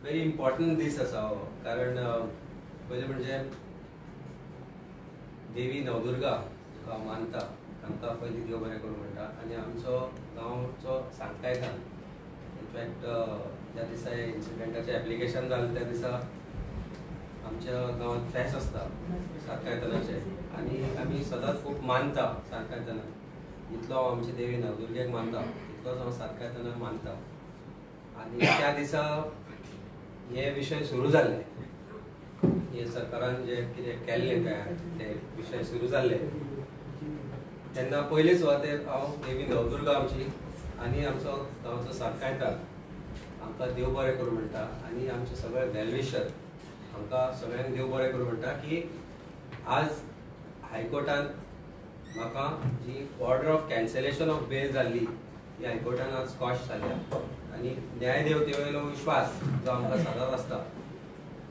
Very important दीस आसा हो, कारण पयलें म्हणजे देवी नवदुर्गा मानता, तांकां पयलीं देव बरें करूं म्हणटा, आनी आमचो गांवचो सांगतायतान इनफॅक्ट ज्या दिसा इन्सिडेंटाचें एप्लिकेशन जालें त्या दिसा आमच्या गांवांत फेस्त आसता सांतकायतनाचें, आनी आमी सदांच खूब मानता सांतकायतना. जितलो हांव आमचे देवी नवदुर्गेक मानता तितलोच हांव सांतकायतना मानता. आनी त्या दिसा हे विशय सुरू जाल्ले, हे सरकारान जे कितें केल्लें ते विशय सुरू जाल्ले तेन्ना पयले सुवातेर हांव देवी नवदुर्गा आमची आनी आमचो गांवचो सांतकायतान आमकां देव बरें करूं म्हणटा, आनी आमचे सगळे वेलविशर हांकां सगळ्यांक देव बरें करूं म्हणटा की आज हायकोर्टान म्हाका जी order of cancellation of bail जाल्ली ती हायकोर्टान आज स्कॉश जाल्या. आनी न्यायदेवते वयलो विश्वास जो आमकां सदांच आसता,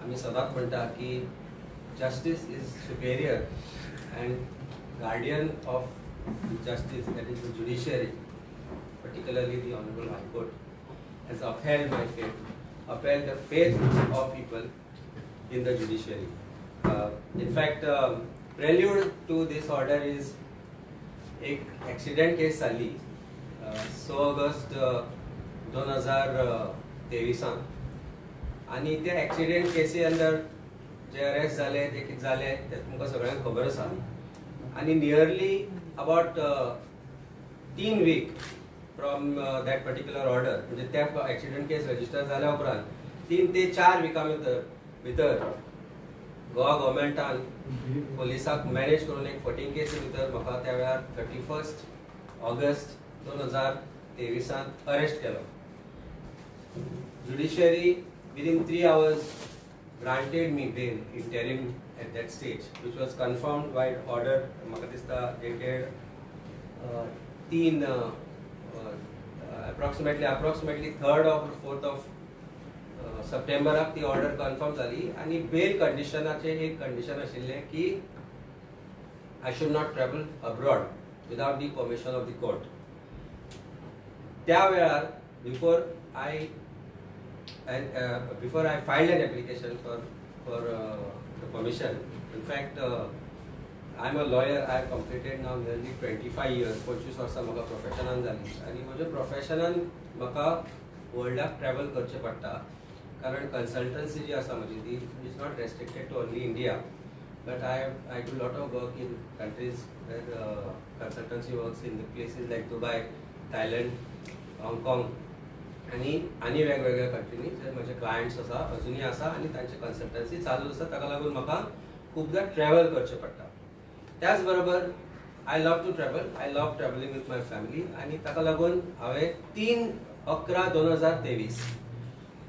आमी सदांच म्हणटा की justice is superior and guardian of justice, that is the judiciary, particularly the Honorable High Court has upheld the faith of people in the judiciary. In fact, prelude to this order is एक accident case जाल्ली 6 August 2023 आनी त्या accident केसी under जे arrest जाले ते कितें जाले ते तुमकां सगळ्यांक खबर आसा. आनी nearly about 3 week from that particular order, म्हणजे त्या एक्सिडेंट केस रजिस्टर जाल्या उपरांत 3 ते 4 विकां भितर गोवा गव्हर्मेंटान पोलिसाक मॅनेज करून एक 14 केसी भितर म्हाका त्या वेळार 31 ऑगस्ट 2023 अरेस्ट केलो. Judiciary within 3 hours granted me bail interim at that stage, which was confirmed by order म्हाका दिसता dated 3 approximately 3rd or 4th of सप्टेंबराक ती ऑर्डर कन्फर्म जाली. आनी बेल कंडिशनाचे एक कंडिशन आशिल्लें की I should not travel abroad without the permission of the court. त्या वेळार before I filed an application for the permission. In fact, I'm a lawyer. I have completed now nearly 25 years. 25 वर्सां म्हाका प्रोफेशनान जाली, आनी म्हज्या प्रोफेशनान म्हाका वर्ल्डाक ट्रॅवल करचें पडटा, कारण कन्सल्टन्सी जी आसा म्हजी ती is not restricted to only India, but I do lot of work in countries where consultancy works in the places like Dubai, Thailand, Hong Kong, आनी वेगवेगळ्या कंट्रीनी जे म्हजे क्लायंट्स आसा अजुनूय आसा आनी तांची कन्सल्टन्सी चालू आसा. ताका लागून म्हाका खूबदां ट्रॅवल करचें पडटा. त्याच बरोबर I love to travel, I love travelling with my family, आनी ताका लागून हांवें 3/11/2023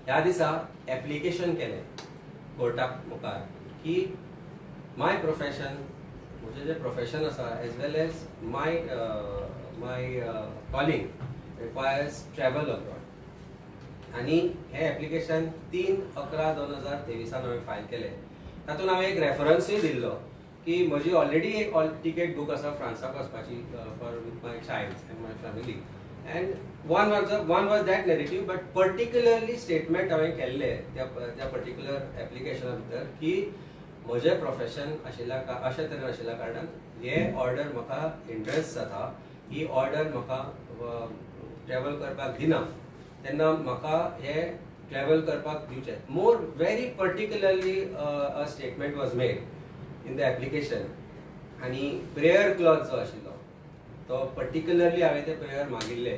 ह्या दिसा एप्लिकेशन केलें कोर्टाक मुखार की माय प्रोफेशन, म्हजें जें प्रोफेशन आसा एज वेल एज माय कॉलिंग रिक्वायर्स ट्रॅवल अब्रॉड. आनी हें एप्लिकेशन 3/11/2023 हांवें फायल केलें. तातूंत हांवें एक रेफरन्सूय दिल्लो की म्हजी ऑलरेडी एक टिकेट बूक आसा फ्रांसाक वचपाची for with my child end my family, end one was that narrative, but particularly statement हांवें केल्लें त्या पर्टिक्युलर एप्लिकेशना भितर की म्हजें प्रोफेशन आशिल्ल्या अशे तरेन आशिल्ल्या कारणान हे ऑर्डर म्हाका इंट्रस्ट जाता, ही ऑर्डर म्हाका ट्रॅवल करपाक दिना, तेन्ना म्हाका हे ट्रॅवल करपाक दिवचें. More very particularly a statement was made in the application, आनी प्रेयर क्लॉज जो आशिल्लो तो पर्टिक्युलरली हांवें ते प्रेयर मागिल्ले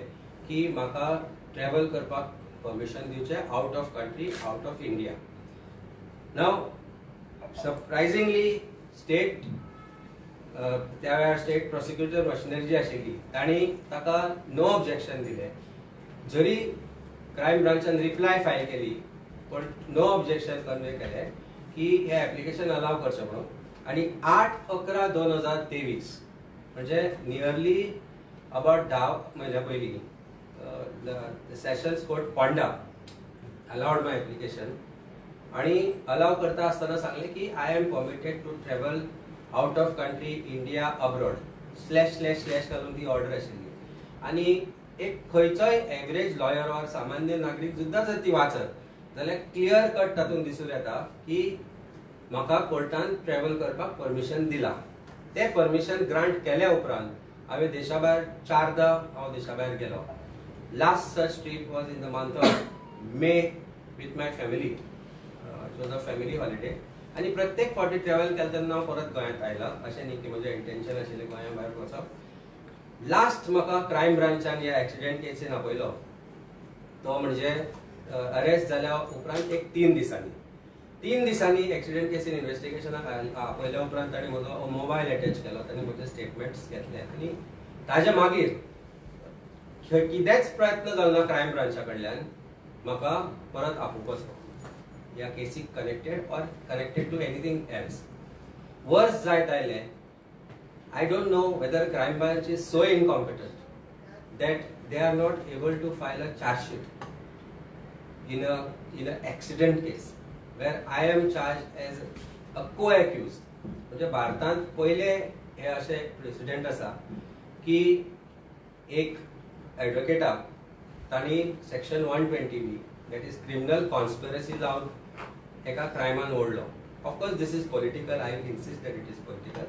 की म्हाका ट्रॅवल करपाक परमिशन दिवचें out of country, out of India. Now surprisingly state त्या वेळार स्टेट प्रोसिक्युटर मशिनरी जी आशिल्ली तांणी ताका नो ऑब्जेक्शन दिलें, जरी क्रायम ब्रांचान रिप्लाय फायल केली पण नो ऑब्जेक्शन कन्वे केलें की हे एप्लिकेशन अलाव करचें म्हणून. आनी 8/11/2023 म्हणजे नियरली अबाउट 10 म्हयन्या पयलीं sessions court Ponda allowed my application, आनी अलाव करता आसतना सांगलें की I am permitted to travel out of country, India, abroad / घालून ती ऑर्डर आशिल्ली. आनी एक खंयचोय एवरेज लॉयर ऑर सामान्य नागरीक सुद्दां जर ती वाचत जाल्यार क्लियर कट तातूंत दिसून येता की म्हाका कोर्टान ट्रॅव्हल करपाक परमिशन दिला. ते परमिशन ग्रांट केल्या उपरांत हांवें देशा भायर 4दा हांव देशा भायर गेलो. Last such trip was in the month of May with my family. It was a family holiday. आनी प्रत्येक फावटी ट्रॅव्हल केले तेन्ना हांव परत गोंयांत आयला. अशें न्ही की म्हजें इंटेंशन आशिल्लें गोंया भायर वचप. लास्ट म्हाका क्रायम ब्रांचान ह्या एक्सिडेंट केसीन आपयलो तो म्हणजे अरेस्ट जाल्या उपरांत एक 3 दिसांनी एक्सिडेंट केसीन इन्व्हेस्टिगेशनाक आपयल्या उपरांत ताणें म्हजो मोबायल अटॅच केलो. ताणें म्हजे स्टेटमेंट्स घेतले आनी ताजे मागीर कितेंच प्रयत्न जालो ना क्रायम ब्रांचा कडल्यान म्हाका परत आपोवपाचो ह्या केसीक कनेक्टेड टू एनीथिंग एल्स. वर्स जायत आयलें. I don't know whether crime branch is so incompetent that they are not able to file a charge sheet in an accident case where I am charged as a co-accused. म्हणजे भारतांत पहिले हे असे president आसा की एक एडवोकेटाक तांणी section 120B that is criminal conspiracy लावन एका क्रायमान ओडलो. Of course this is political. I insist that it is political.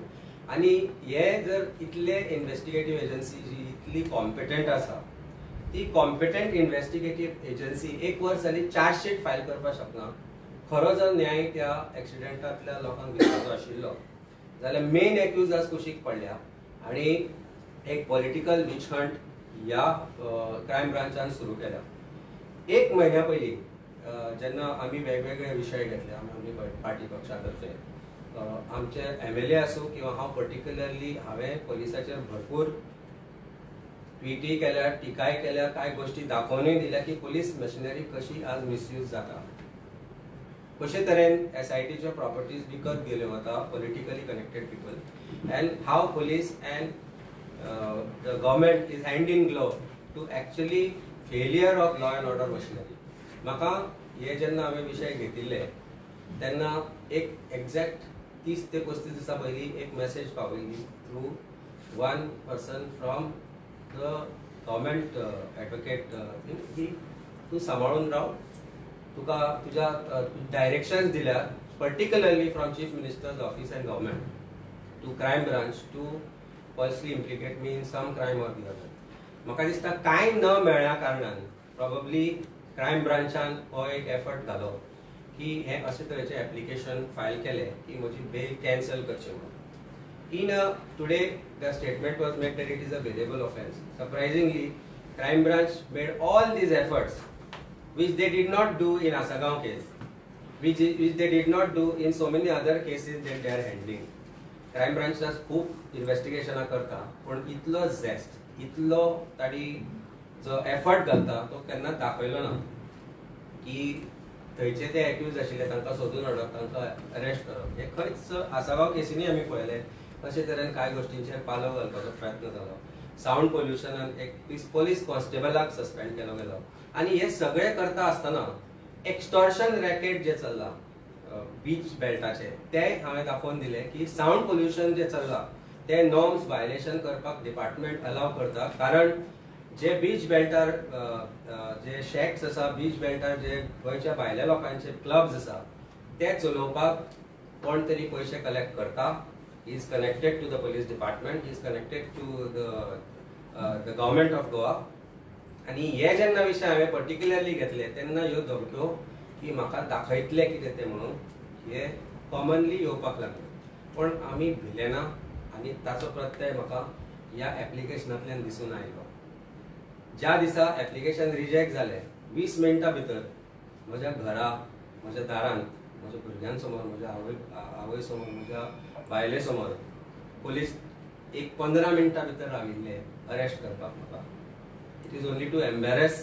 आणि हे जर इतले इन्व्हेस्टिगेटिव्ह एजन्सी जी इतली कॉम्पिटंट आसा ती कॉम्पिटंट इन्व्हेस्टिगेटिव्ह एजन्सी 1 वर्स जाली चार्जशीट फायल करपाक शकना. खरो जर न्याय त्या एक्सिडेंटांतल्या लोकांक दिवपाचो आशिल्लो जाल्यार मेन एक्यूज आज कुशीक पडल्या आनी एक पॉलिटिकल विच हंट ह्या क्रायम ब्रांचान सुरू केल्या. 1 म्हयन्या पयलीं जेन्ना आमी वेगवेगळे विशय घेतले आमी पार्टी पक्षा तर्फे आमचे MLA आसूं किंवा हांव पर्टिक्युलरली हांवें पुलिसाचेर भरपूर ट्विटी केल्या, टिकाय केल्या, कांय गोश्टी दाखोवनूय दिल्या की पुलीस मशिनरी कशी आज मिसयूज जाता, कशे तरेन SITच्यो प्रॉपर्टीज विकत गेल्यो वता politically connected people and how police and the government is hand in glove to actually failure of law and order machinery. म्हाका हे जेन्ना हांवें विशय घेतिल्ले तेन्ना एक एक्झॅक्ट 30 ते 35 दिसां पयलीं एक मेसेज पावयली through one person from the government advocate की तूं सांबाळून राव, तुका तुज्या डायरेक्शन्स दिल्या particularly from chief minister's office and government to crime branch to falsely implicate me in some crime or the other. म्हाका दिसता कांय न मेळ्ळ्या कारणान प्रॉबब्ली क्रायम ब्रांचान हो एक एफर्ट घालो की हे अशे तरेचे एप्लिकेशन फायल केले की म्हजी बेल कॅन्सल करची म्हणून. In today the statement was made that it is a bailable offence. Surprisingly, crime branch made all these efforts which they did not do in Asagaon case, which they did not do in so many other cases that they are handling. Crime branch as खूप इन्व्हेस्टिगेशनां करता पण इतलो zest इतलो ताणी जो effort घालता तो केन्ना दाखयलो ना की थंयचे ते एक्यूज आशिल्ले तांकां सोदून हाडप, तांकां अरेस्ट करप. हे खंयच आसागांव केसींनी आमी पळयले अशे तरेन कांय गोश्टींचेर पालव घालपाचो प्रयत्न जालो. सावंड पोल्युशनान एक पुलीस कॉन्स्टेबलाक सस्पेंड केलो गेलो आनी हे सगळे करता आसतना एक्सटॉर्शन रॅकेट जे चल्ला बीच बेल्टाचे ते हांवें दाखोवन दिले की सावंड पोल्युशन जे चल्ला ते नॉर्म्स वायलेशन करपाक डिपार्टमेंट अलाव करता. कारण जे बीच बेल्टार जे शॅक्स आसा बीच बेल्टार जे गोंयच्या भायल्या लोकांचे क्लब्स आसा ते चलोवपाक कोण तरी पयशे कलेक्ट करता. He is connected to the police department, he is connected to the government of Goa. आणि हे जेन्ना विशय हांवें पर्टिक्युलरली घेतले तेन्ना ह्यो धमक्यो की म्हाका दाखयतले कितें ते म्हणून हे कॉमनली येवपाक लागले. पण आमी भिले ना आनी ताचो प्रत्यय म्हाका ह्या एप्लिकेशनांतल्यान दिसून आयलो. ज्या दिसा एप्लिकेशन रिजेक्ट जालें 20 मिनटां भितर म्हज्या घरा, म्हज्या दारांत, म्हज्या भुरग्यां म्हज्या आवय समोर, म्हज्या बायले समोर पुलीस एक 15 मिनटां भितर राविल्ले अरेस्ट करपाक म्हाका. It is only to embarrass,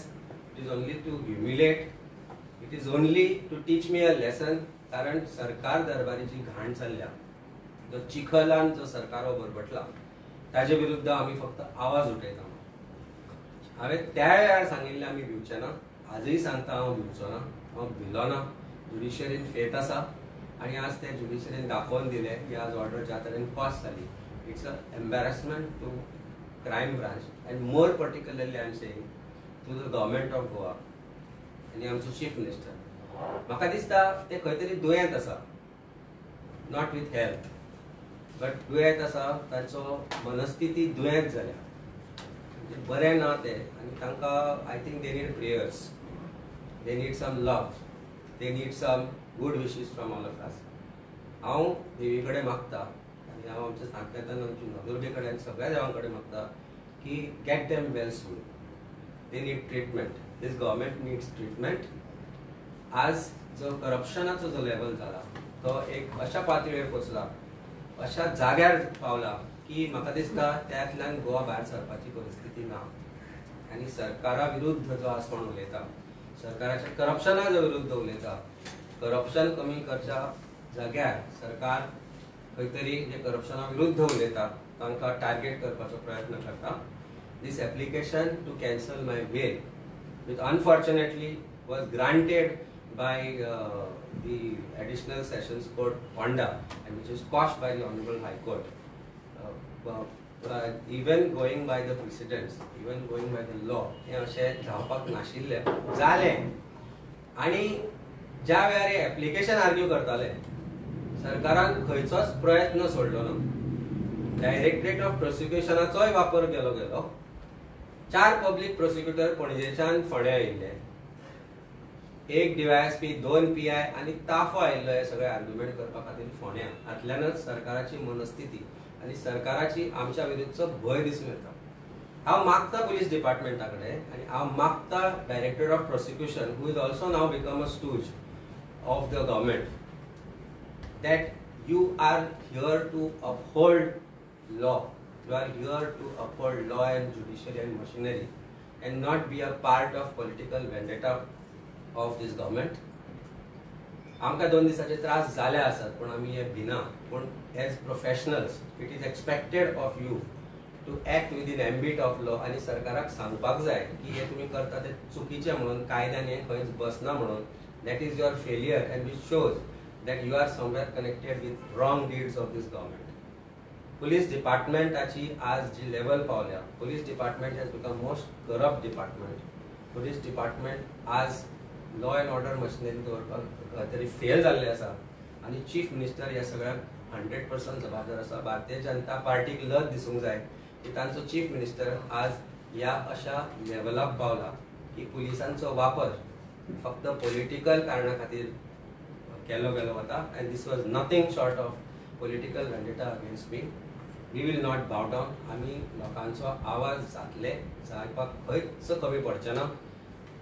it is only to humiliate, it is only to teach me a lesson. कारण सरकार दरबारीची घाण चल्ल्या, जो चिखलान जो सरकार बरबटला ताजे विरुद्ध आमी फक्त आवाज उठयता. हांवें त्या वेळार सांगिल्लें आमी भिवचे ना, आजूय सांगता हांव भिवचो ना, हांव भिलो ना. ज्युडिशरीन फेथ आसा आनी आज ते ज्युडिशरीन दाखोवन दिले की आज ऑर्डर ज्या तरेन पास जाली. It's a embarrassment to crime branch and more particularly I am saying to the government of Goa आनी आमचो चीफ मिनिस्टर म्हाका दिसता ते खंय तरी दुयेंत आसा, नॉट विथ हेल्थ बट दुयेंत आसा, तांचो मनस्थिती दुयेंत जाल्या, म्हणजे बरें ना ते, आनी तांकां I think they need prayers, they need some love, they need some good wishes from all of us. हांव देवी कडेन मागता आनी हांव आमच्या सांतलेतन आमच्या नदुर्गे कडेन सगळ्या देवां कडेन मागता की get them well soon. They need treatment, this government needs treatment. आज जो करप्शनाचो जो लेवल जाला तो एक अशा पातळीर पोचला, अशा जाग्यार पावला की म्हाका दिसता त्यातल्यान गोवा भायर सरपाची परिस्थिती ना. आनी सरकारा विरुद्ध जो आज कोण उलयता, सरकाराच्या करप्शना विरुद्ध उलयता, करप्शन कमी करच्या जाग्यार सरकार खंय तरी जे करप्शना विरुद्ध उलयता तांकां टार्गेट करपाचो प्रयत्न करता. This application to cancel my bail which unfortunately was granted by the Additional Sessions Court Ponda and which is quashed by the Honorable High Court. Even going by the precedents, even going by the law, हे अशें जावपाक नाशिल्लें जालें. आनी ज्या वेळार हे application argue करताले सरकारान खंयचोच प्रयत्न सोडलो ना. डायरेक्टरेट ऑफ प्रोसिक्युशनाचोय वापर केलो गेलो. 4 पब्लीक प्रोसिक्युटर पणजेच्यान फोंड्या आयिल्ले, 1 DYSP, 2 PI आनी ताफो आयिल्लो हे सगळे आर्ग्युमेंट करपा खातीर फोंड्या. हातल्यानच सरकाराची मनस्थिती आनी सरकाराची आमच्या विरुद्धचो भंय दिसून येता. हांव मागता पुलीस डिपार्टमेंटा कडेन आनी हांव मागता directorate of prosecution, who is also now become a stooge of the government, that you are here to uphold law. You are here to uphold law and judiciary and machinery and not be a part of political vendetta of this government. आमकां 2 दिसाचे त्रास जाले आसात पण आमी हे भिना. पण as professionals it is expected of you to act within ambit of law. आनी सरकाराक सांगपाक जाय की हे तुमी करता ते चुकीचें म्हणून, कायद्यान हे खंयच बसना म्हणून. That is your failure and which shows that you are somewhere connected with wrong deeds of this government. Police department achi आज जी level पावल्या, police department has become most corrupt department. Police department आज law and order machinery दवरपाक तरी fail जाल्ले आसा आनी chief minister ह्या सगळ्याक 100% जबाबदार आसा. भारतीय जनता पार्टीक लज दिसूंक जाय की तांचो चीफ मिनिस्टर आज ह्या अशा लेवलाक पावला की पुलिसांचो वापर फक्त पॉलिटिकल कारणा खातीर केलो गेलो वता. and this was nothing short of political vendetta against me. We will not bow down. आमी लोकांचो आवाज जातले, जावपाक खंयच कमी पडचे ना.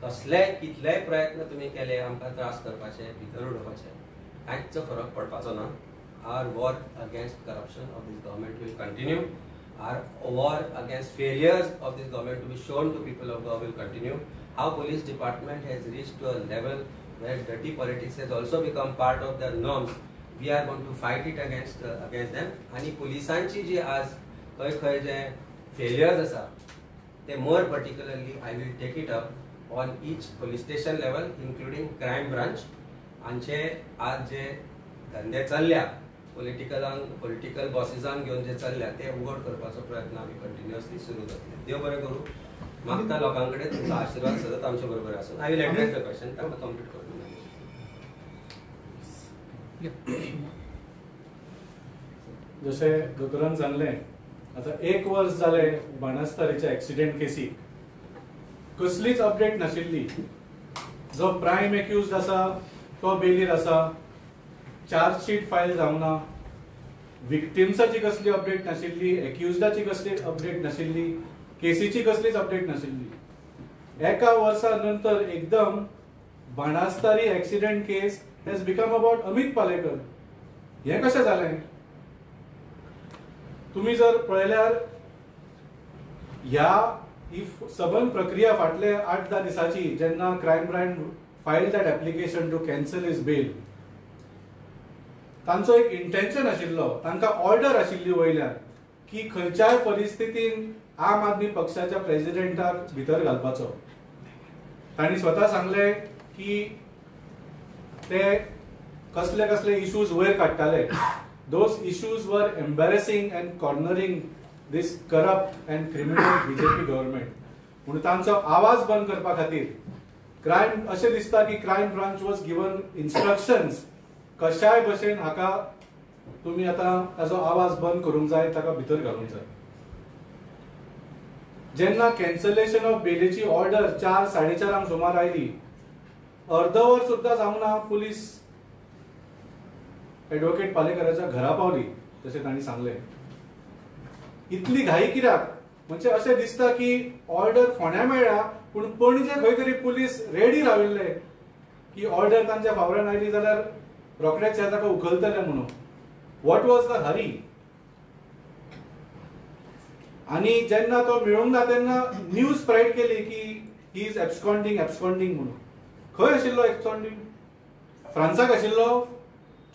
कसले कितलेय प्रयत्न तुमी केले आमकां त्रास करपाचे, भितर उडोवपाचे, कांयच फरक पडपाचो ना. Our war against corruption of this government will continue. Our war against failures of this government to be shown to people of Goa will continue. How police department has reached to a level where dirty politics has also become part of their norms, we are going to fight it against them. आणि पुलिसांची जी आज खंय जे failures आसा ते more particularly I will take it up on each police station level including crime branch. आमचे आज जे धंदे चल्ल्या पॉलिटिकल बॉसिसांक घेवन जे चल्ल्या ते उघड करपाचो प्रयत्न आमी कंटिन्युअसली सुरू जातले. देव बरें करूं. मागता लोकां कडेन तुमचो आशीर्वाद सतत आमचे बरोबर आसूं. I will address the question, ताका कंप्लीट करूं. जशें दोतोरान सांगलें, आतां 1 वर्स जालें बाणस्तारीच्या एक्सिडेंट केसीक कसलीच अपडेट नाशिल्ली. जो प्रायम एक्युज्ड आसा तो बेलीर आसा, चार्जशीट फायल जावना, विक्टिम्साची कसली अपडेट नाशिल्ली, एक्युज्डाची कसली अपडेट नाशिल्ली, केसीची कसलीच अपडेट नाशिल्ली. 1 वर्सा नंतर एकदम Banastari accident case has become about Amit Palekar. हे कशें जालें? तुम्ही जर पळयल्यार ह्या ही सबंद प्रक्रिया फाटले 8-10 दिसाची जेन्ना crime branch filed that application to cancel his bail, तांचो एक इंटेन्शन आशिल्लो, तांकां ऑर्डर आशिल्ली वयल्यान की खंयच्याय परिस्थितीन आम आदमी पक्षाच्या प्रेसिडेंटाक भितर घालपाचो. तांणी स्वता सांगले की ते कसले कसले इश्यूज वयर काडटाले. Those issues were embarrassing and cornering this corrupt and criminal BJP government. म्हणून तांचो आवाज बंद करपा खातीर क्रायम अशें दिसता की crime branch was given instructions कशाय भशेन हाका तुम्ही आता ताजो आवाज बंद करूंक जाय, ताका भितर घालूंक जाय. जेन्ना कॅन्सलेशन ऑफ बेलीची ऑर्डर 4-4:30 सुमार आयली, अर्दवर सुद्धा जावना पुलीस ॲडव्होकेट पालेकराच्या घरा पावली, जशें तांणी सांगलें. इतली घाई कित्याक? म्हणजे अशें दिसता की ऑर्डर फोंड्या मेळ्ळ्या, पूण पणजे खंय तरी पुलीस रेडी राविल्ले की ऑर्डर तांच्या फावरान आयली जाल्यार रोखडेच हे ताका उखलतले म्हणून. What was the Hari? आणि जेन्ना तो मेळूंक ना तेन्ना न्यूज स्प्रेड केली की ही इज एब्सकॉन्डिंग म्हणून. खंय आशिल्लो एब्सकॉन्डिंग? फ्रांसाक आशिल्लो,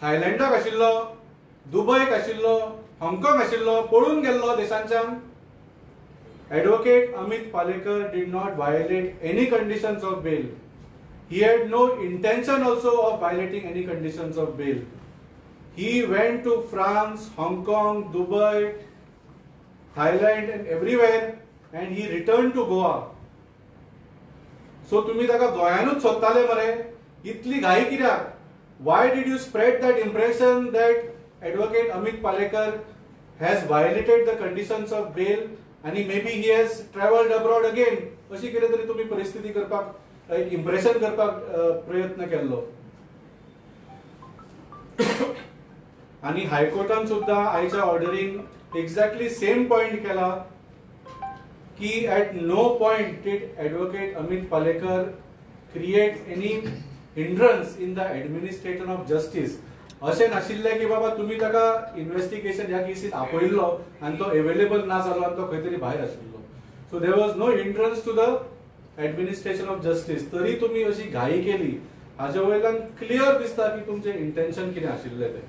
थायलँडाक आशिल्लो, दुबयक आशिल्लो, हाँगकाँग आशिल्लो, पळून गेल्लो देशांच्यान. Advocate Amit Palekar did not violate any conditions of bail. He had no intention also of violating any conditions of bail. He went to France, Hong Kong, Dubai, Thailand and everywhere and he returned to Goa. So तुम्ही ताका गोंयानूच सोदताले मरे? इतली घाई कित्याक? Why did you spread that impression that Advocate Amit Palekar has violated the conditions of bail आणि maybe he has traveled abroad again? अशी कितें तरी तुम्ही परिस्थिती करपाक, एक इम्प्रेशन करपाक प्रयत्न केल्लो. आणि हायकोर्टान सुद्धा आयच्या ऑर्डरीन एक्झॅक्टली सेम पॉइंट केला की at no point did Advocate Amit Palekar create any hindrance in the administration of justice. अशें नाशिल्लें की बाबा तुम्ही ताका इन्व्हेस्टिगेशन ह्या केसीत आपयल्लो आनी तो अवेलेबल ना जालो आनी तो खंय तरी भायर आशिल्लो. So there was no hindrance to the administration of justice. तरी तुम्ही अशी घाई केली, हाजे वयल्यान क्लियर दिसता की तुमचे इंटेन्शन कितें आशिल्लें तें.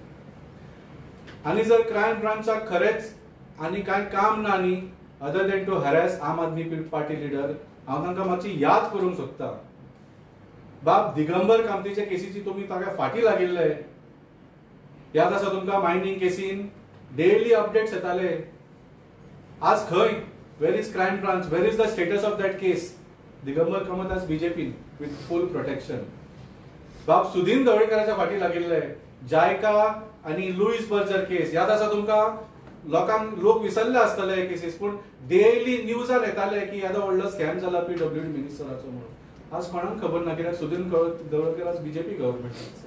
आनी जर क्रायम ब्रांचाक खरेंच आनी कांय काम ना न्ही अदर दॅन टू हॅरेस आम आदमी पार्टी लिडर, हांव तांकां मातशी याद करूंक सोदता. बाब दिगंबर कामतीचे केसीची तुम्ही ताका फाटी लागिल्ले. याद आसा तुमकां मायनिंग केसीन डेली अपडेट्स येताले. आज खंय? Where is crime branch? Where is the status of that case? Digambar Kamat आज बीजेपीन विथ फुल प्रोटेक्शन. बाब सुदीन ढवळीकराच्या फाटी लागिल्ले. जायका आणि लुईस बर्जर केस याद आसा तुमकां? लोक विसरले आसतले केसीस, पूण डेली न्यूजान येताले की येदो व्हडलो स्कॅम जाला PWD मिनिस्टराचो म्हणून. आज कोणाक खबर ना कित्याक सुदीन ढवळीकर आज BJP government.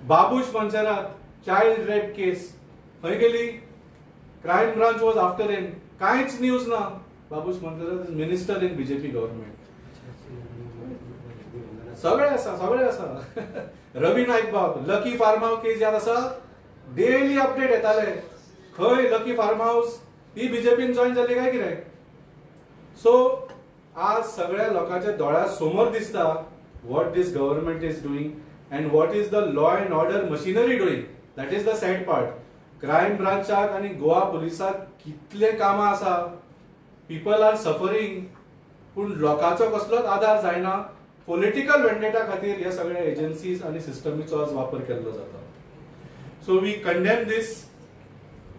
Babush Monserrate child rape case खंय गेली? Crime branch was after him. कांयच न्यूज ना. Babush Monserrate is minister in BJP government. सगळे आसा. रवी नाईक बाब लकी फार्म हाऊस केस याद आसा? डेली अपडेट येताले. खंय लकी फार्म हाऊस? ती बीजेपीन जॉईन जाली काय कितें? सो आज सगळ्या लोकांच्या दोळ्या समोर दिसता what this government is doing and what is the law and order machinery doing. That is the sad part. Crime branchak आणि गोवा पुलिसाक कितले कामां आसा. people are suffering, पूण लोकांचो कसलोच आधार जायना. पॉलिटिकल वेंडेटा खातीर ह्या सगळ्या एजन्सीज आणि सिस्टमीचो आज वापर केल्लो जाता. So we condemn this.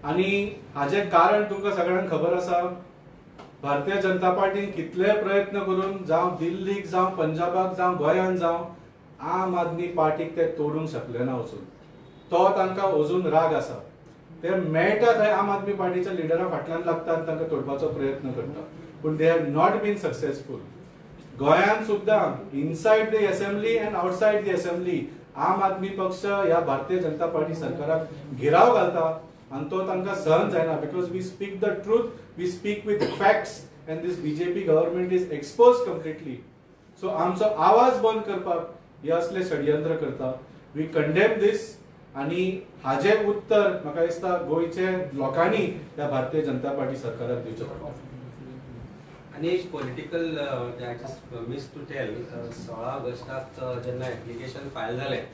आणि हाजे कारण तुमकां सगळ्यांक खबर आसा. भारतीय जनता पार्टीन कितले प्रयत्न करून जावं दिल्लीक जावं पंजाबाक जावं गोंयान जावं आम आदमी पार्टीक ते तोडूंक शकले ना वचून. तो तांकां अजून राग आसा. ते मेळटा थंय आम आदमी पार्टीच्या लिडरा फाटल्यान लागता आनी तांकां तोडपाचो प्रयत्न करता, पूण they have not been successful. गोंयान सुद्दां inside the assembly and outside the assembly Aam Aadmi पक्ष ह्या भारतीय जनता पार्टी सरकाराक घेराव घालता आनी तो तांकां सहन जायना. Because we speak the truth, we speak with facts and this BJP government is expose completely. So आमचो आवाज बंद करपाक हे असले षडयंत्र करता. We condemn this. आणि हाजे उत्तर म्हाका दिसता गोंयचे लोकांनी ह्या भारतीय जनता पार्टी सरकाराक दिवचें पडटा. आणि एक political I just miss to tell 16 ऑगस्टाक जेन्ना एप्लिकेशन फायल जालें,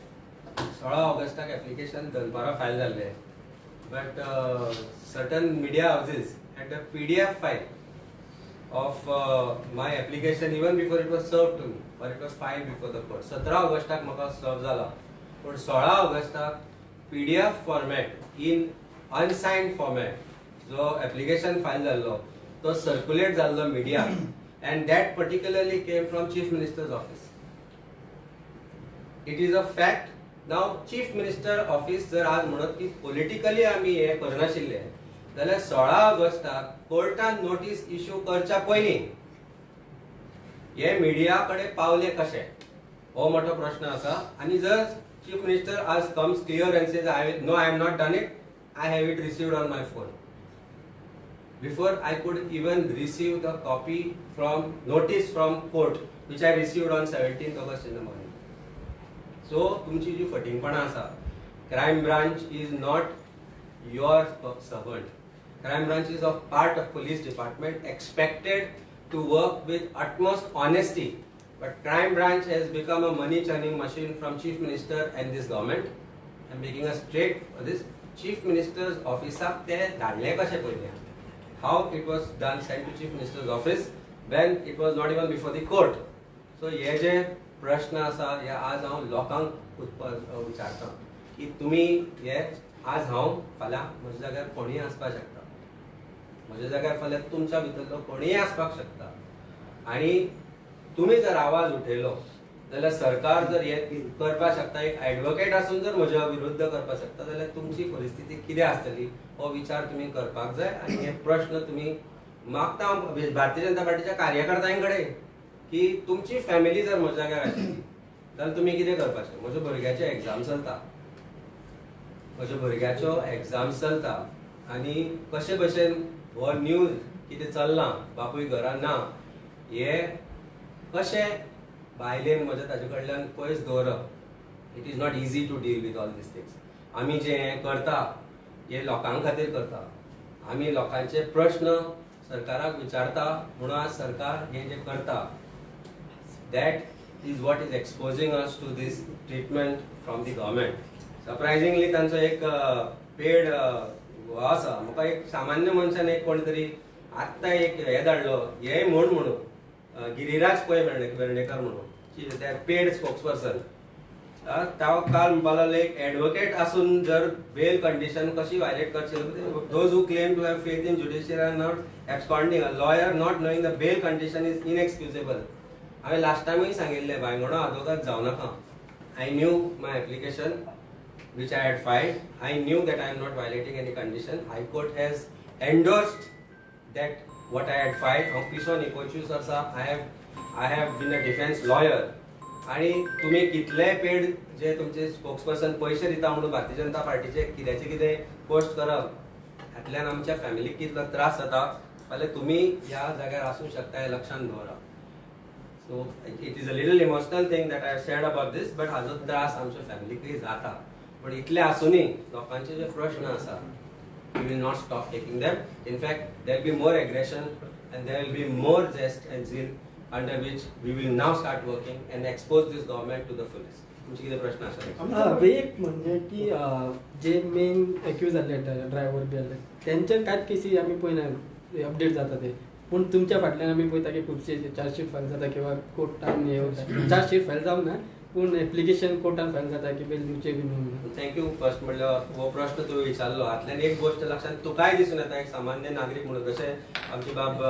16 ऑगस्टाक एप्लिकेशन दनपारा फायल जाल्लें, but certain media houses had a PDF file of my application even before it was served to me, or it was filed before the court. 17 ऑगस्टाक म्हाका सर्व जाला, पण 16 ऑगस्टाक PDF format in unsigned format जो application file जाल्लो तो circulate जाल्लो media, and that particularly came from Chief Minister's office. It is a fact. Now chief minister office जर आज म्हणत की पॉलिटिकली आम्ही हे करनाशिल्ले जाल्यार 16 ऑगस्टाक कोर्टान नोटीस इश्यू करच्या पयलीं हे मिडिया कडेन पावले कशे, हो मोठो प्रश्न आसा. आणि जर चीफ मिनिस्टर आज comes clear and says no I am not done it, I have it received on my phone before I could even receive the copy from notice from court which I received on 17th August in the morning. So तुमची जी फटिंगपणा आसा, crime branch is not your servant. Crime branch is a part of police department expected to work with utmost honesty. But crime branch has become a money churning machine from chief minister and this government. I'm making a straight for this. Chief minister's office ते धाडले कशे पयले, how it was done, sent to chief minister's office when it was not even before the court. So हे जे प्रश्न आसा हे आज हांव लोकांक विचारता की तुम्ही हे आज हांव फाल्यां म्हज्या जाग्यार कोणीय आसपाक शकता, म्हज्या जाग्यार फाल्यां तुमच्या भितरलो कोणीय आसपाक शकता. आणि तुम्ही जर आवाज उठयलो जाल्यार सरकार जर हे करपाक शकता, एक ॲडवोकेट आसून जर म्हज्या विरुद्ध करपाक शकता जाल्यार तुमची परिस्थिती कितें आसतली हो विचार तुम्ही करपाक जाय. आणि हे प्रश्न तुम्ही मागता भारतीय जनता पार्टीच्या कार्यकर्त्यां कडेन की तुमची फॅमिली जर म्हज्या जाग्यार आशिल्ली जाल्यार तुमी कितें करपाचें. म्हज्या भुरग्याचे एग्जाम चलता, म्हज्या भुरग्याच्यो एग्जाम चलता आनी कशे भशेन हो न्यूज कितें चल्लां, बापूय घरान ना, हे कशें बायलेन म्हज्या ताजे कडल्यान पयस दवरप. It is not easy to deal with all these things. आमी जे करता हे लोकां खातीर करता, आमी लोकांचे प्रश्न सरकाराक विचारता म्हणून आज सरकार हे जे करता, that is what is exposing us to these treatment from the government. Surprisingly तांचो एक पेड आसा. म्हाका एक सामान्य मनशान एक कोण तरी आत्तां एक हे धाडलो, हे म्हणून गिरिराज पै वेर्णेकर म्हणून पेड स्पोक्सपर्सन. काल म्हणपाक लागलो एक ॲडवोकेट आसून जर बेल कंडिशन कशी वायलेट करची, those who claim to have faith in judiciary are not absconding. A lawyer not knowing the bail condition is inexcusable. हांवें लास्ट टायमूय सांगिल्लें भायगणो आदवोगाद जावं नाका. I knew my application which I had filed. I knew that I am not violating any condition. High Court has endorsed that what I had filed. Kishon Ikochu sir, I have been a defense lawyer. आणि तुम्ही कितले paid जे तुमचे spokesperson पैसे दिता म्हणून भारतीय जनता पार्टीचे कितें पोस्ट करप, हातल्यान आमच्या फॅमिलीक कितलो त्रास जाता फाल्यां तुम्ही ह्या जाग्यार आसूंक शकता हे लक्षांत दवरा. So it is a little emotional thing that I said about this, but हाजो त्रास आमच्या फॅमिलीकय जाता. पण इतले आसूनय लोकांचे जे प्रश्न आसा we will not stop taking them. In fact, there will be more aggression and there will be more zest and zeal under which we will now start working and expose this government to the fullest. तुमचे किती प्रश्न आसा? एक म्हणजे की जे main accused जाल्ले driver बी जाल्ले त्यांचे कांयच केसी आमी पळयना अपडेट जाता ते. पूण तुमच्या फाटल्यान आमी पळयता की खुबशे चार्जशीट फायल जाता किंवा कोर्टान हे चार्जशीट फायल जावंक ना पूण एप्लिकेशन कोर्टान फायल जाता की बेल दिवचे बी म्हणून. थँक्यू. फर्स्ट म्हणल्यार हो प्रश्न तुवें विचारलो, हातल्यान एक गोष्ट लक्षांत तुकाय दिसून येता एक सामान्य नागरीक म्हणून, जशें आमचे बाब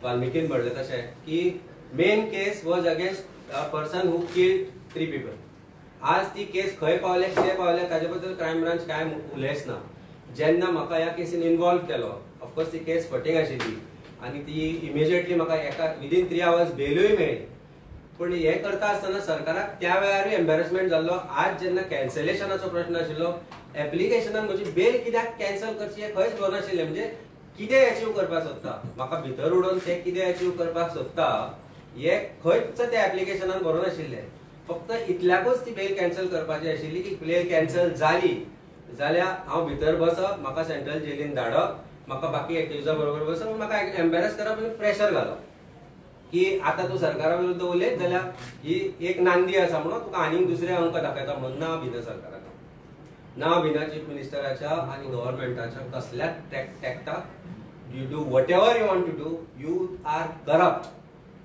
वाल्मिकीन म्हणलें तशें की main case was against a person who killed 3 people. आज ती केस खंय पावले कितें पावले ताजे बद्दल क्रायम ब्रांच कांय उलयच ना. जेन्ना म्हाका ह्या केसीन इन्वॉल्व केलो, ऑफकोर्स ती केस फटींग आशिल्ली आनी ती इमिजिएटली म्हाका एका विदीन 3 hours बेलूय मेळ्ळी. पण हे करता आसतना सरकाराक त्या वेळारूय एम्बेरसमेंट जाल्लो. आज जेन्ना कॅन्सलेशनाचो प्रश्न आशिल्लो, एप्लिकेशनान म्हजी बेल कित्याक कॅन्सल करची हें खंयच बरोनाशिल्लें. म्हणजे कितें अचीव करपाक सोदता, म्हाका भितर उडोवन ते कितें अचीव करपाक सोदता हे खंयच त्या एप्लिकेशनान बरोनाशिल्लें. फक्त इतल्याकूच ती बेल कॅन्सल करपाची आशिल्ली की बेल कॅन्सल जाली जाल्यार हांव भितर बसप, म्हाका सेंट्रल जेलीन धाडप, म्हाका बाकी एक्युजा बरोबर बसप, म्हाका एम्बेरस करप आनी प्रेशर घालप की आता तू सरकारा विरुद्ध उलयत जाल्यार ही एक नांदी आसा म्हणून तुका आनीक दुसरे अंक दाखयता म्हणून ना भिना सरकाराक, ना भिना चीफ मिनिस्टराच्या आनी गव्हर्नमेंटाच्या कसल्याच टॅक्टाक. You do whatever you want to do. You are corrupt,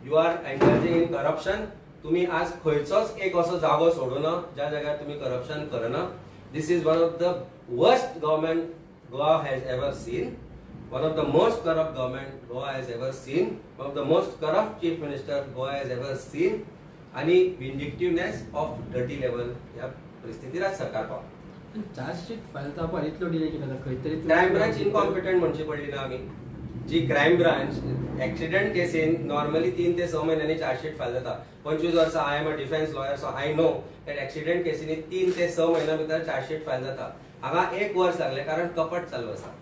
you are engaging in corruption. तुम्ही आज खंयचोच एक असो जागो सोडूना ज्या जाग्यार तुम्ही करप्शन करना. This is one of the worst government Goa has ever seen. One of the most corrupt government Goa has ever seen. One of the most corrupt chief minister Goa has ever seen. आणि vindictiveness of dirty level ह्या परिस्थितीर आज सरकार पावला. Chargesheet file जावपाक इतलो delay कित्याक खंय तरी क्रायम ब्रांच इनकॉम्पिटंट म्हणची पडली ना आमी. जी क्रायम ब्रांच एक्सिडेंट केसीन नॉर्मली 3 ते 6 महिन्यांनी चार्जशीट फायल जाता. 25 वर्सां I am a defence lawyer, so I know that accident केसीनी 3 ते 6 महिन्या भितर चार्जशीट फायल जाता. हांगा 1 वर्स लागले कारण कपट चालू आसा.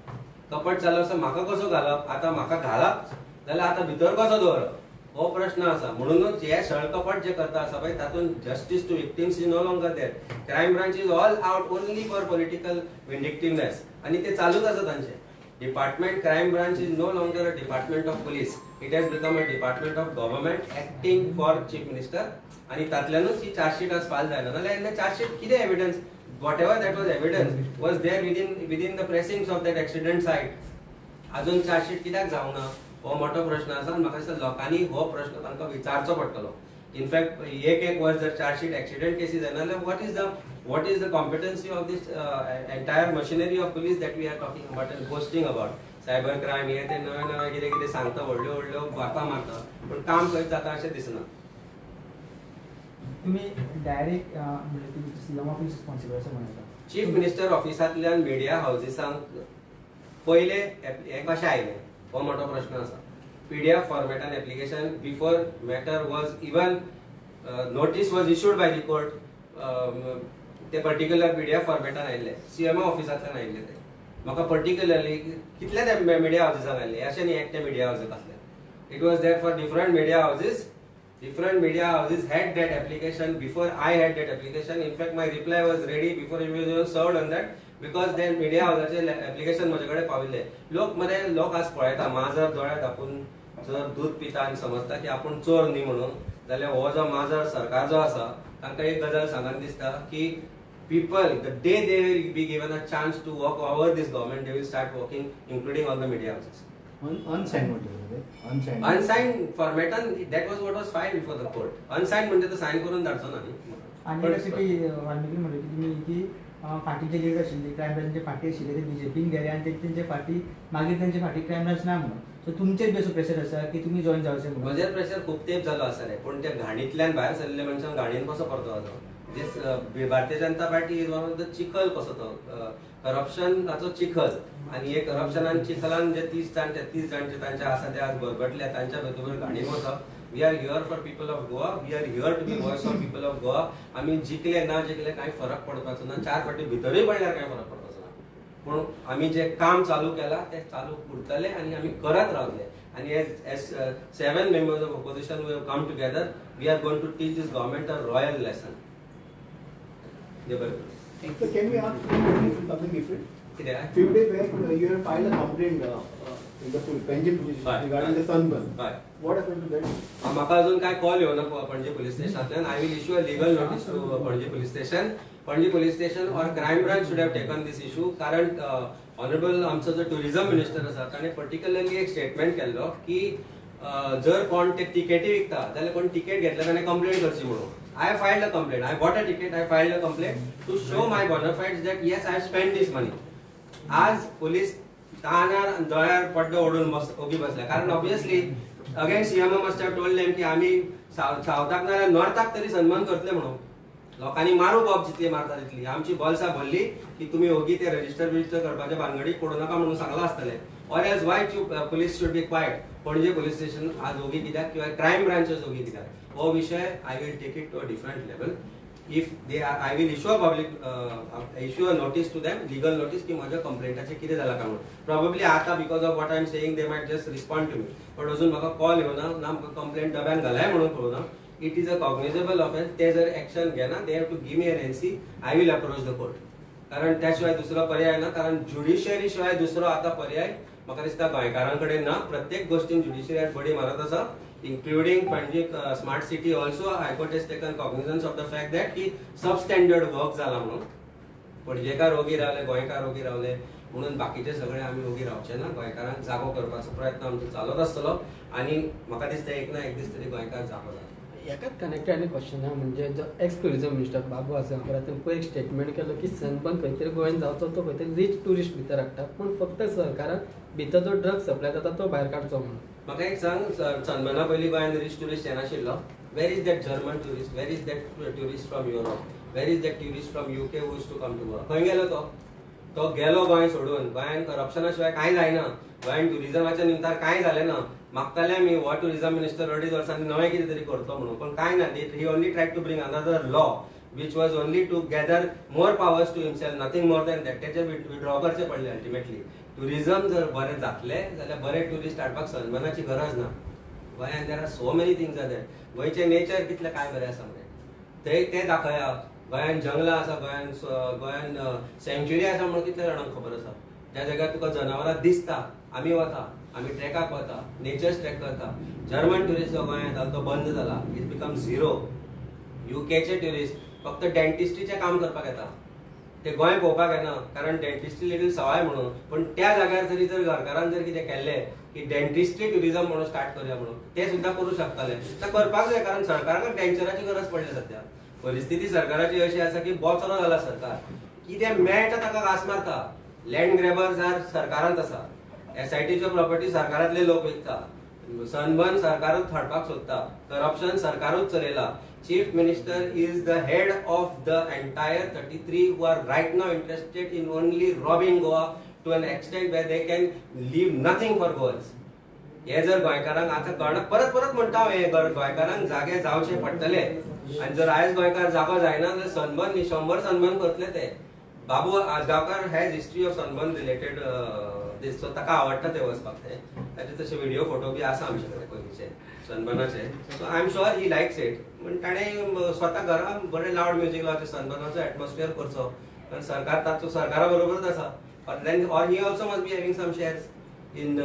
कपट चालू आसा म्हाका कसो घालप, आतां म्हाका घालप जाल्यार आतां भितर कसो दवरप हो प्रश्न आसा. म्हणूनच हे सळकपट जे करता आसा पळय तातूंत justice to victims is no longer there. Crime branch is all out only for political vindictiveness आणि ते चालूच आसा तांचे. Department crime branch is no longer a department of police. It has become a department of government acting for chief minister. आणि तातल्यानूच ही chargesheet आज file जायना. नाल्यार चार्जशीट कितें evidence, whatever that was evidence was there within the pressings of that accident site. अजून chargesheet कित्याक जावना हो मोठो प्रश्न आसा. म्हाका दिसता लोकांनी हो प्रश्न तांकां विचारचो पडटलो. इनफॅक्ट एक वर्स जर चार्जशीट एक्सिडेंट केसीस जायना जाल्यार what is the competency of this entire machinery of police that we are talking about and boasting about. Cyber crime हे ते नवे कितें सांगता, व्हडल्यो बाता मारता, पूण काम खंय जाता अशें दिसना. तुम्ही डायरेक्ट म्हणजे तुम्ही सीएम ऑफिस रिस्पॉन्सिबल असं म्हणता. चीफ मिनिस्टर ऑफिसांतल्यान मिडिया हाऊसिसांक पयले हे कशें आयले हो मोठो प्रश्न आसा. पीडीएफ फॉर्मेटान application before matter was even notice was issued by the court. ते पर्टिक्युलर पीडीएफ फॉर्मेटान आयिल्ले सीएमओ ऑफिसांतल्यान आयिल्ले. ते म्हाका पर्टिक्युलरली कितले ते मिडिया हाऊसिसांक आयिल्ले अशें न्ही एकटे मिडिया हाऊसीक आसले. It was there for different media houses. Different media houses had that application before I had that application. In fact, my reply was ready before it was even served on that because then media houseचे application माझ्याकडे पाविल्ले. लोक आज पळयता माजर दोळ्या धापून जर दूध पिता आनी समजता की आपूण चोर न्ही म्हणून, जाल्यार हो जो माजर सरकार जो आसा तांकां एक गजाल सांगन दिसता की people the day they will be given a chance to walk over this government they will start working including all the media houses. Unsigned format that was what was filed before the court. Unsigned म्हणजे तर sign करून धाडचो ना न्ही. आणि जसं की वाल्मिकी म्हणले की तुम्ही की फाटीचे लीड आशिल्ली क्रायम ब्रांचचे फाटी आशिल्ले ते बीजेपीन गेले आणि त्यांचे फाटी मागीर त्यांचे फाटी क्रायम ब्रांच ना म्हणून. सो तुमचेर बेसो प्रेशर आसा की तुम्ही जॉइन जावचे म्हणून. म्हजेर प्रेशर खूब तेंप जालो आसा रे, पूण त्या घाणींतल्यान भायर सरलेल्या मनशांक घाणीन कसो परतो वचप. Bharatiya Janata party is one of the चिखल कसो तो करप्शनाचो चिखल. आणि हे करप्शनान चिखलान जे 30 जाणचे तांचे आसा ते आज भरगटल्या तांच्या भितर घाणीन वचप. We are here for people of Goa. We are here to be voice of people of Goa. आमी जिखले ना जिखले कांय फरक पडपाचो ना. 4 फावटी भितरूय पडल्यार कांय फरक पडपाचो ना. पूण आमी जे काम चालू केलां ते चालू उरतले आनी आमी करत रावतले. आणि as 7 members of opposition we have come together, we are going to teach this government a royal lesson. So can we ask something different? Few days back you have filed a complaint in the Panjim police station regarding the sunburn. What happened to that? म्हाका अजून काय call येवना Panaji police स्टेशनांतल्यान. I will issue a legal notice to Panaji police station. Panaji police station or crime branch should have taken this issue. कारण honourable आमचो जो tourism minister आसा ताणें पर्टिक्युलरली एक स्टेटमेंट केल्लो की जर कोण ते तिकेटी विकता जाल्यार कोण तिकेट घेतल्या ताणें कंप्लेंट करची म्हणून. I filed a complaint. I bought a ticket. I filed a complaint to show my bona fides that yes, I have spent this money. आज पोलीस तानार दोळ्यार पड्डो ओडून ओगी बसल्या. कारण obviously again CMO must have told them की आमी सावथाक नाल्यार नॉर्थाक तरी सन्मान करतले म्हणून. लोकांनी मारू बॉब जितली मारता तितली. आमची बॉल्सां भरली की तुमी ओगी ते रजिस्टर करपाचे भानगडीक पडूं नाका म्हणून सांगला आसतले. Or else Y police should be quiet. पणजे पुलीस स्टेशन आज ओगी कित्याक किंवा क्रायम ब्रांचेस ओगी कित्याक हो विषय I will take it to a different level. If they I will issue a notice to them, legal notice की माझ्या कंप्लेंटाचे कितें जालां काय म्हणून. प्रोबेबली आता because of what I am saying they might just respond to me. पण अजून म्हाका कॉल येवना ना, म्हाका कंप्लेंट डब्यान घालाय म्हणून कळूना. It is a cognizable offence. ते जर एक्शन घेना they have to give me an NC. I will approach the court. कारण त्याशिवाय दुसरो पर्याय ना. कारण ज्युडिशियरी शिवाय दुसरो आता पर्याय म्हाका दिसता गोंयकारां कडेन ना. प्रत्येक गोष्टीन ज्युडिशियरी बडी मारत आसा, including Panji smart city also. High Court has taken cognizance of the fact that की substandard work जाला म्हणून. पणजेकार ओगी रावले, गोंयकार ओगी रावले म्हणून बाकीचे सगळे आमी ओगी रावचे ना. गोंयकारांक जागो करपाचो प्रयत्न आमचो चालूच आसतलो आणि म्हाका दिसता एक ना एक दीस तरी गोंयकार जागो जाता. एकाच कनेक्टेड आनी क्वेश्चन आहा म्हणजे जो एक्स टुरिझम मिनिस्टर बाबू आसगांवकार पयर एक स्टेटमेंट केलो की सनबर्न खंय तरी गोंयान जावचो तो खंय तरी रिच टुरिस्ट भितर हाडटा पूण फक्त सरकारान भितर जो ड्रग सप्लाय जाता तो भायर काडचो म्हणून. म्हाका एक सांग, सनबर्ना पयलीं गोंयान रिच टुरिस्ट येनाशिल्लो. Where is that German tourist? Where is that tourist from Europe? Where is that tourist from UK who is to come to Goa? खंय गेलो तो गेलो गोंय सोडून. गोंयान करप्शना शिवाय कांय जायना. गोंयान टुरिझमाच्या निमतान कांय जालें ना. मागताले आमी हो टुरिझम मिनिस्टर अडीच वर्सांनी नवें कितें तरी करतो म्हणून, पण कांय ना. He only tried to bring another law which was only to gather more powers to himself, nothing more than that. तेचे विड्रॉ करचे पडले अल्टिमेटली. टुरिझम जर बरें जातले जाल्यार बरे टुरिस्ट हाडपाक सन्मानाची गरज ना. गोंयान there are so many things are there. गोंयचें नेचर कितलें काय बरें आसा मरे ते दाखया. गोंयान जंगलां आसा, गोंयान सँच्युरी आसा म्हणून कितल्या जाणांक खबर आसा. ज्या जाग्यार तुका जनावरां दिसता, आमी वता, आमी ट्रॅकाक वता, नेचर्स ट्रॅक करता. जर्मन टुरिस्ट जो गोंयांत येतालो तो बंद जाला. It become zero. युकेचे टुरिस्ट फक्त डेंटिस्टीचे काम करपाक येता. ते गोंय पळोवपाक येना, कारण डेंटिस्टी लिटल सवाय म्हणून. पण त्या जाग्यार जरी जर घरकारान जर कितें केल्लें की डेंटिस्ट्री टुरिझम म्हणून स्टार्ट करूया म्हणून, ते सुद्दां करूं शकताले. ते करपाक जाय, कारण सरकाराक डेंचराची गरज पडली सध्या. परिस्थिती सरकाराची अशी आसा की बोचरो जाला सरकार. कितें मेळटा ताका घास मारता. लँड ग्रॅबर्स आर सरकारांत आसा. एसआयटीच्यो प्रॉपर्टी सरकारांतले लोक विकता. सनबर्न सरकारूच हाडपाक सोदता. Corruption सरकारूच चलयला. Chief Minister is the head of the entire 33 who are right now interested in only robbing Goa to an extent where they can leave nothing for Goans. हे जर गोंयकारांक आतां कळना, परत परत म्हणटा हांव, हे गोंयकारांक जागे जावचे पडटले. आनी जर आयज गोंयकार जागो जायना जाल्यार सनबर्न 100 सनबर्न करतले ते. Babu Ajgaonkar has history of Sunburn related this, so ताका आवडटा ते वचपाक. ताचे तशे व्हिडिओ फोटो बी आसा आमचे कडेन पयलींचे सनबर्नाचे. So I am sure he likes it. पण ताणें स्वता घरान बरें लावड म्युजीक लावचें, सनबर्नाचो एटमॉस्फियर करचो, कारण सरकार ताचो सरकारा बरोबरच आसा. और he also must be having some shares in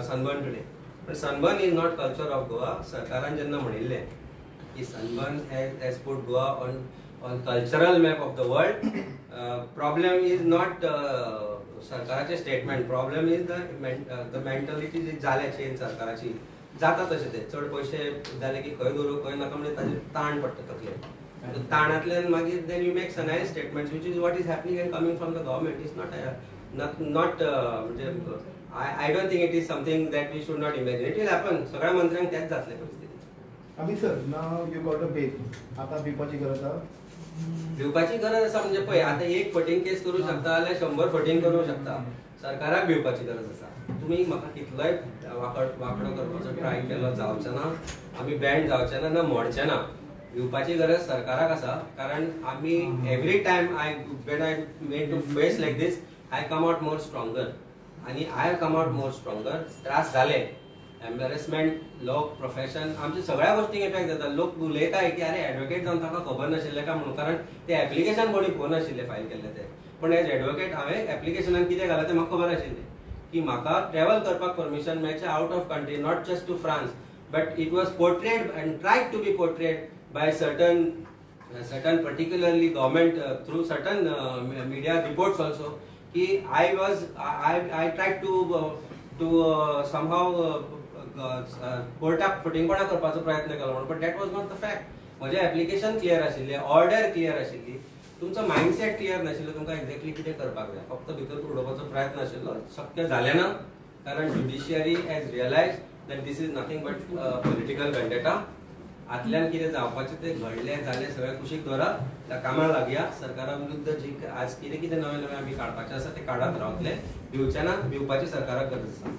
Sunburn today. पण Sunburn is not culture of Goa. सरकारान जेन्ना म्हणिल्लें की Sunburn has put Goa on cultural map of the world, problem is not सरकाराचे statement. Problem is the mentality जी जाल्या change सरकाराची. जाता तशें ते चड पयशे जाले की खंय दवरूं खंय नाका म्हणजे ताजेर ताण पडटा तकलेर. ताणांतल्यान मागीर then you make sanitise statements which is what is happening and coming from the government. Is not म्हणजे I don't think it is something that we should not imagine. It will happen. सगळ्या मंत्र्यांक तेच जातले परिस्थिती. Amit sir, now you got a bail. आता भिवपाची गरज आहा? भिवपाची गरज आसा म्हणजे पळय, आतां एक फटींग केस करूं शकता जाल्यार 100 फटींग करूं शकता. सरकाराक भिवपाची गरज आसा. तुम्ही म्हाका कितलोय वांकडो करपाचो ट्राय केलो, जावचें ना. आमी बँड जावचे ना, मोडचे ना. भिवपाची गरज सरकाराक आसा, कारण आमी every time when I made to face like this, I come out more stronger. आनी I come out more stronger. त्रास जाले, एम्बेरसमेंट, लोक, प्रोफेशन, आमच्या सगळ्या गोष्टींक इफेक्ट जाता. लोक उलयताय की अरे एडवोकेट जावन ताका खबर नाशिल्लें काय म्हणून, कारण ते एप्लिकेशन कोणी पळोवनाशिल्लें फायल केल्लें ते. पण एज एडवोकेट हांवें एप्लिकेशनान कितें घालां तें म्हाका खबर आशिल्लें की म्हाका ट्रॅव्हल करपाक परमिशन मेळचें out of country, not just to France, but it was portrayed and tried to be portrayed by certain particularly government through certain media reports also ki I tried to somehow कोर्टाक फटिंगपणा करपाचो प्रयत्न केलो म्हणून, but that was not the fact. म्हजें application clear आशिल्लें, order clear आशिल्ली, तुमचो mindset clear नाशिल्लो, तुमकां एक्झॅक्टली कितें करपाक जाय, फक्त भितर उडोवपाचो प्रयत्न आशिल्लो. शक्य जालें ना, कारण judiciary has realise that this is nothing but political vendetta. आतल्यान कितें जावपाचें तें घडलें जालें, सगळें कुशीक दवरा, त्या कामाक लागया. सरकारा विरुद्ध जी आज कितें कितें नवें नवें आमी काडपाचें आसा तें काडत रावतले. भिवचें ना, भिवपाची सरकाराक गरज आसा.